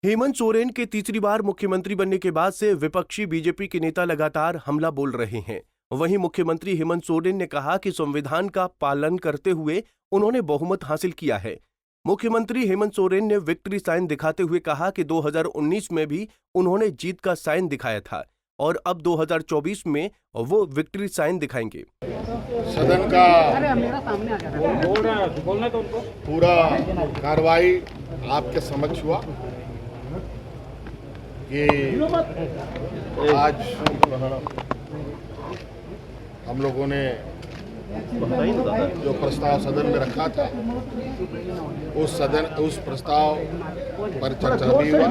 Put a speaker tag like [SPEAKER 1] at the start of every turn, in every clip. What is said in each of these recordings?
[SPEAKER 1] हेमंत सोरेन के तीसरी बार मुख्यमंत्री बनने के बाद से विपक्षी बीजेपी के नेता लगातार हमला बोल रहे हैं। वहीं मुख्यमंत्री हेमंत सोरेन ने कहा कि संविधान का पालन करते हुए उन्होंने बहुमत हासिल किया है। मुख्यमंत्री हेमंत सोरेन ने विक्ट्री साइन दिखाते हुए कहा कि 2019 में भी उन्होंने जीत का साइन दिखाया था और अब 2024 में वो विक्ट्री साइन दिखाएंगे।
[SPEAKER 2] सदन का पूरा कार्रवाई आपके समक्ष हुआ कि आज हम लोगों ने जो प्रस्ताव सदन में रखा था उस प्रस्ताव पर चर्चा भी हुआ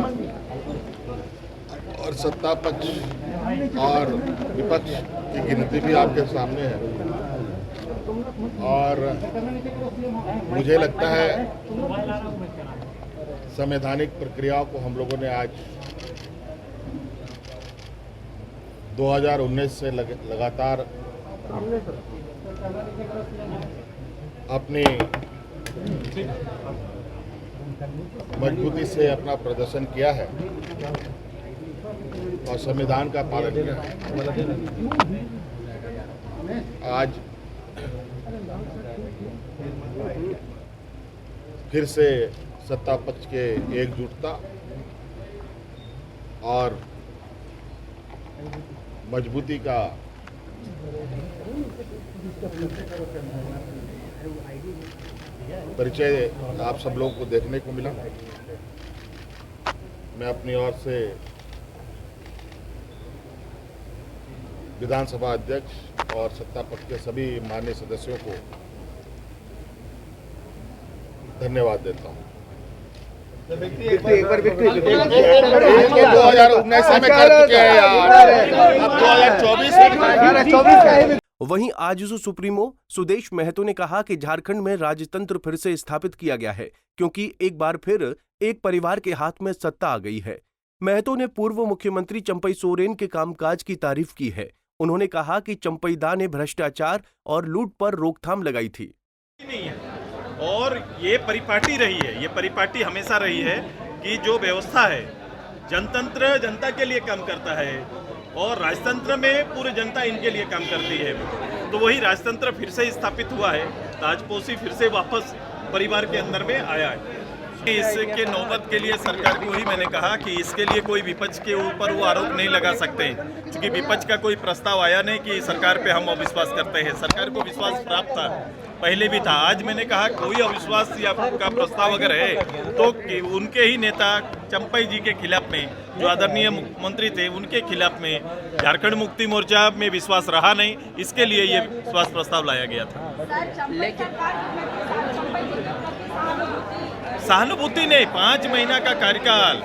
[SPEAKER 2] और सत्ता पक्ष और विपक्ष की गिनती भी आपके सामने है। और मुझे लगता है संवैधानिक प्रक्रियाओं को हम लोगों ने आज 2019 से लगातार अपनी मजबूती से अपना प्रदर्शन किया है और संविधान का पालन किया है। आज फिर से सत्ता पक्ष के एकजुटता और मजबूती का परिचय आप सब लोगों को देखने को मिला। मैं अपनी ओर से विधानसभा अध्यक्ष और सत्ता पक्ष के सभी माननीय सदस्यों को धन्यवाद देता हूं। 2019 में कर चुके हैं यार, अब 2024 में।
[SPEAKER 1] वहीं आजसू सुप्रीमो सुदेश महतो ने कहा कि झारखंड में राजतंत्र फिर से स्थापित किया गया है क्योंकि एक बार फिर एक परिवार के हाथ में सत्ता आ गई है। महतो ने पूर्व मुख्यमंत्री चंपई सोरेन के कामकाज की तारीफ की है। उन्होंने कहा कि चंपई दा ने भ्रष्टाचार और लूट पर रोकथाम लगाई थी।
[SPEAKER 3] और ये परिपाटी रही है, ये परिपाटी हमेशा रही है कि जो व्यवस्था है जनतंत्र जनता के लिए काम करता है और राजतंत्र में पूरी जनता इनके लिए काम करती है। तो वही राजतंत्र फिर से स्थापित हुआ है, ताजपोशी फिर से वापस परिवार के अंदर में आया है। इसके नौबत के लिए सरकार को ही मैंने कहा कि इसके लिए कोई विपक्ष के ऊपर वो आरोप नहीं लगा सकते क्योंकि विपक्ष का कोई प्रस्ताव आया नहीं कि सरकार पे हम अविश्वास करते हैं। सरकार को विश्वास प्राप्त था, पहले भी था। आज मैंने कहा कोई अविश्वास या का प्रस्ताव अगर है तो उनके ही नेता चंपई जी के खिलाफ में, जो आदरणीय मुख्यमंत्री थे, उनके खिलाफ में झारखंड मुक्ति मोर्चा में विश्वास रहा नहीं, इसके लिए ये विश्वास प्रस्ताव लाया गया था। सहानुभूति नहीं, 5 महीना का कार्यकाल,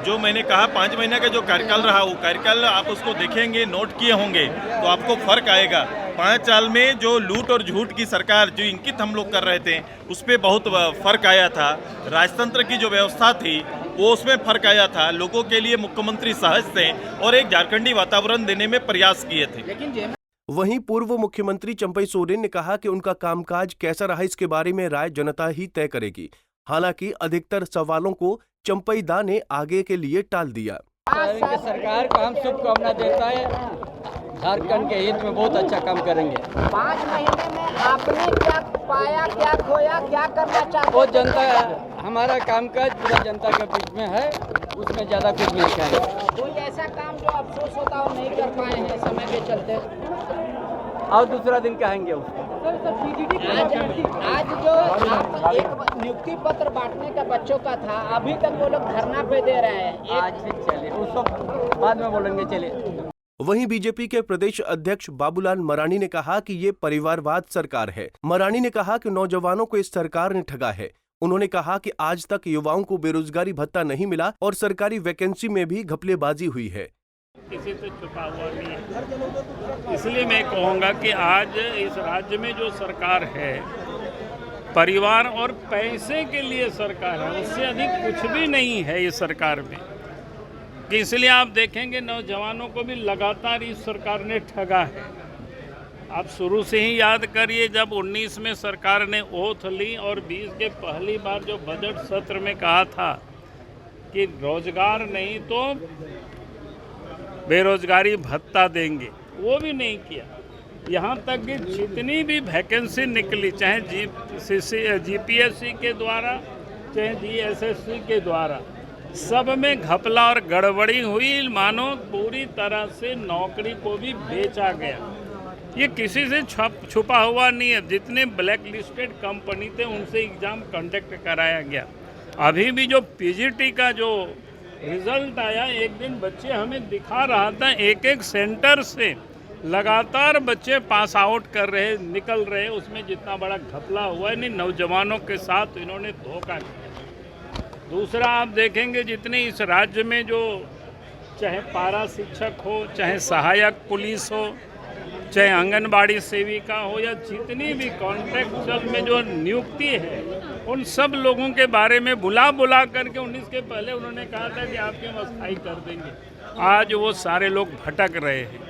[SPEAKER 3] जो मैंने कहा 5 महीना का जो कार्यकाल रहा, वो कार्यकाल आप उसको देखेंगे, नोट किए होंगे तो आपको फर्क आएगा। 5 साल में जो लूट और झूठ की सरकार जो इंकित हम लोग कर रहे थे उस पर बहुत फर्क आया था। राजतंत्र की जो व्यवस्था थी वो उसमें फर्क आया था। लोगों के लिए मुख्यमंत्री सहज थे और एक झारखंडी वातावरण देने में प्रयास किए थे।
[SPEAKER 1] वहीं पूर्व मुख्यमंत्री चंपई सोरेन ने कहा कि उनका कामकाज कैसा रहा इसके बारे में राय जनता ही तय करेगी। हालांकि अधिकतर सवालों को चंपई दा ने आगे के लिए टाल दिया।
[SPEAKER 4] सरकार को हम शुभकामना देता है, झारखंड के हित में बहुत अच्छा काम करेंगे।
[SPEAKER 5] 5 महीने में आपने क्या पाया, क्या खोया, क्या करना चाहते?
[SPEAKER 4] वो जनता, हमारा कामकाज पूरा जनता के बीच में है, उसमें ज़्यादा कुछ नहीं कहेंगे।
[SPEAKER 5] कोई ऐसा काम जो अफसोस होता हो नहीं कर पाए हैं समय के चलते?
[SPEAKER 4] और दूसरा दिन कहेंगे उसको।
[SPEAKER 5] आज जो आप एक नियुक्ति पत्र बांटने का बच्चों का था, अभी तक वो लोग धरना पे दे रहे हैं।
[SPEAKER 4] आज चलिए उसको बाद में बोलेंगे, चलिए।
[SPEAKER 1] वहीं बीजेपी के प्रदेश अध्यक्ष बाबूलाल मरांडी ने कहा कि ये परिवारवाद सरकार है। मरांडी ने कहा कि नौजवानों को इस सरकार ने ठगा है। उन्होंने कहा कि आज तक युवाओं को बेरोजगारी भत्ता नहीं मिला और सरकारी वैकेंसी में भी घपलेबाजी हुई है।
[SPEAKER 6] किसी से छुपा हुआ नहीं है। इसलिए मैं कहूँगा कि आज इस राज्य में जो सरकार है, परिवार और पैसे के लिए सरकार है, उससे अधिक कुछ भी नहीं है इस सरकार में। कि इसलिए आप देखेंगे नौजवानों को भी लगातार इस सरकार ने ठगा है। आप शुरू से ही याद करिए, जब 19 में सरकार ने ओथ ली और 20 के पहली बार जो बजट सत्र में कहा था कि रोजगार नहीं तो बेरोजगारी भत्ता देंगे, वो भी नहीं किया। यहाँ तक कि जितनी भी वैकेंसी निकली, चाहे जीपीएससी के द्वारा चाहे जीएसएससी के द्वारा, सब में घपला और गड़बड़ी हुई, मानो पूरी तरह से नौकरी को भी बेचा गया। ये किसी से छुपा हुआ नहीं है। जितने ब्लैक लिस्टेड कंपनी थे उनसे एग्ज़ाम कंडक्ट कराया गया। अभी भी जो पीजीटी का जो रिजल्ट आया, एक दिन बच्चे हमें दिखा रहा था, एक एक सेंटर से लगातार बच्चे पास आउट कर रहे, निकल रहे। उसमें जितना बड़ा घपला हुआ है, नहीं नौजवानों के साथ इन्होंने धोखा किया। दूसरा, आप देखेंगे जितने इस राज्य में जो चाहे पारा शिक्षक हो, चाहे सहायक पुलिस हो, चाहे आंगनबाड़ी सेविका हो, या जितनी भी कॉन्ट्रैक्चुअल में जो नियुक्ति है, उन सब लोगों के बारे में बुला करके 19 के पहले उन्होंने कहा था कि आपके हम अस्थायी कर देंगे। आज वो सारे लोग भटक रहे हैं।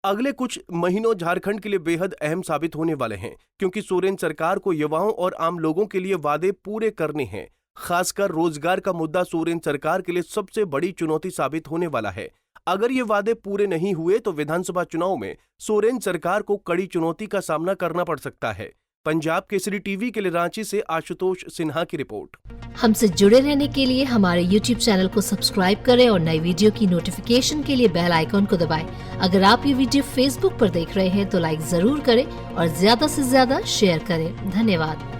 [SPEAKER 1] अगले कुछ महीनों झारखंड के लिए बेहद अहम साबित होने वाले हैं, क्योंकि सोरेन सरकार को युवाओं और आम लोगों के लिए वादे पूरे करने हैं। खासकर रोजगार का मुद्दा सोरेन सरकार के लिए सबसे बड़ी चुनौती साबित होने वाला है। अगर ये वादे पूरे नहीं हुए तो विधानसभा चुनाव में सोरेन सरकार को कड़ी चुनौती का सामना करना पड़ सकता है। पंजाब केसरी टीवी के लिए रांची से आशुतोष सिन्हा की रिपोर्ट।
[SPEAKER 7] हमसे जुड़े रहने के लिए हमारे YouTube चैनल को सब्सक्राइब करें और नई वीडियो की नोटिफिकेशन के लिए बेल आइकॉन को दबाएं। अगर आप ये वीडियो Facebook पर देख रहे हैं तो लाइक जरूर करें और ज्यादा से ज्यादा शेयर करें। धन्यवाद।